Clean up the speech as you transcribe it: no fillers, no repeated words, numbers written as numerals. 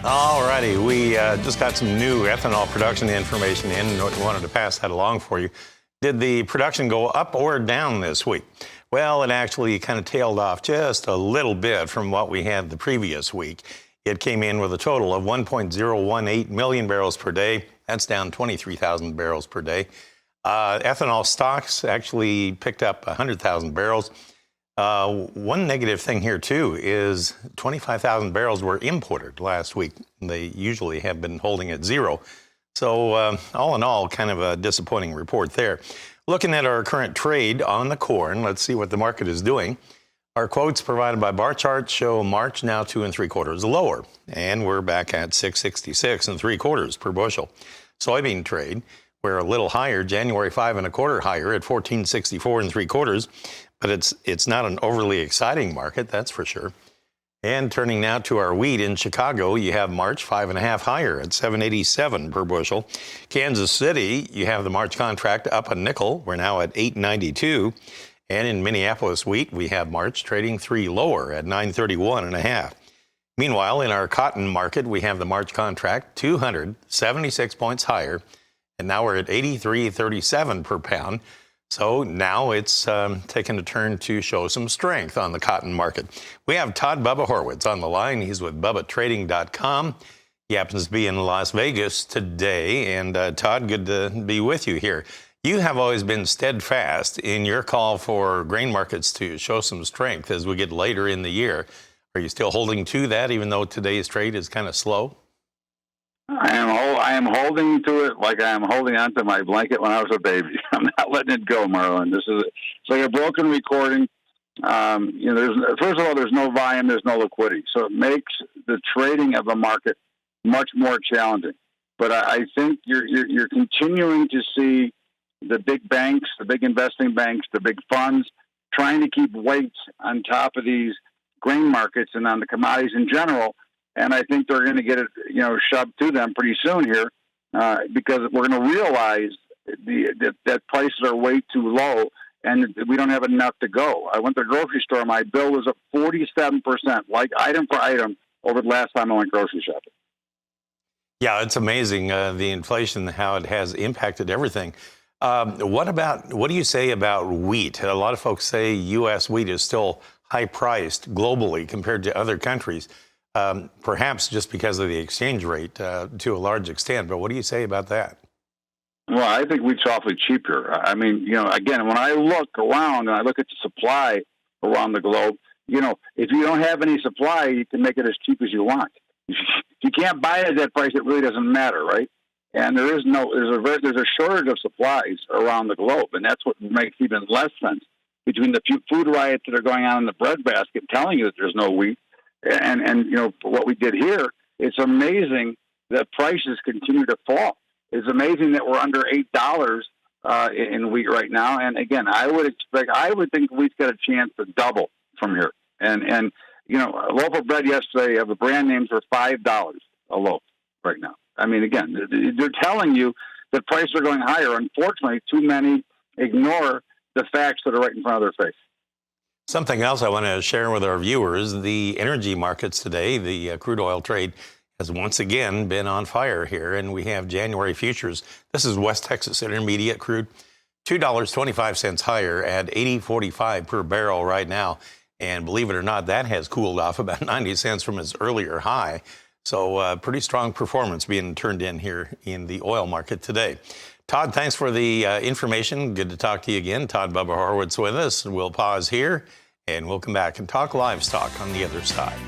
All righty, we just got some new ethanol production information in and wanted to pass that along for you. Did the production go up or down this week? Well, it actually kind of tailed off just a little bit from what we had the previous week. It came in with a total of 1.018 million barrels per day. That's down 23,000 barrels per day. Ethanol stocks actually picked up 100,000 barrels. One negative thing here, too, is 25,000 barrels were imported last week. They usually have been holding at zero. So all in all, kind of a disappointing report there. Looking at our current trade on the corn, let's see what the market is doing. Our quotes provided by bar charts show March now 2 3/4 lower, and we're back at 666 3/4 per bushel. Soybean trade, we're a little higher, January 5 1/4 higher at 1464 3/4. But it's not an overly exciting market, that's for sure. And turning now to our wheat in Chicago, you have March 5 1/2 higher at 787 per bushel. Kansas City, you have the March contract up a nickel. We're now at 892. And in Minneapolis wheat, we have March trading 3 lower at 931 1/2. Meanwhile, in our cotton market, we have the March contract 276 points higher. And now we're at 83.37 per pound. So now it's taken a turn to show some strength on the cotton market. We have Todd Bubba Horwitz on the line. He's with BubbaTrading.com. He happens to be in Las Vegas today. And Todd, good to be with you here. You have always been steadfast in your call for grain markets to show some strength as we get later in the year. Are you still holding to that, even though today's trade is kind of slow? I am holding to it like I am holding on to my blanket when I was a baby. I'm not letting it go, Marlon. It's like a broken recording. First of all, there's no volume, there's no liquidity, so it makes the trading of a market much more challenging. But I think you're continuing to see the big banks, the big investing banks, the big funds trying to keep weights on top of these grain markets and on the commodities in general. And I think they're going to get it, shoved to them pretty soon here, because we're going to realize that prices are way too low, and we don't have enough to go. I went to the grocery store; my bill was up 47%, like item for item, over the last time I went grocery shopping. Yeah, it's amazing the inflation, how it has impacted everything. What do you say about wheat? A lot of folks say U.S. wheat is still high priced globally compared to other countries. Perhaps just because of the exchange rate to a large extent. But what do you say about that? Well, I think wheat's awfully cheap here. I mean, again, when I look around and I look at the supply around the globe, if you don't have any supply, you can make it as cheap as you want. If you can't buy it at that price, it really doesn't matter, right? And there's a shortage of supplies around the globe, and that's what makes even less sense between the food riots that are going on in the breadbasket telling you that there's no wheat. And what we did here, it's amazing that prices continue to fall. It's amazing that we're under $8 in wheat right now. And again, I would think wheat's got a chance to double from here. And a loaf of bread yesterday of the brand names were $5 a loaf right now. I mean, again, they're telling you that prices are going higher. Unfortunately, too many ignore the facts that are right in front of their face. Something else I want to share with our viewers, the energy markets today, the crude oil trade has once again been on fire here, and we have January futures. This is West Texas Intermediate crude, $2.25 higher at $80.45 per barrel right now. And believe it or not, that has cooled off about 90 cents from its earlier high. So pretty strong performance being turned in here in the oil market today. Todd, thanks for the information. Good to talk to you again. Todd Bubba Horwitz with us. We'll pause here, and we'll come back and talk livestock on the other side.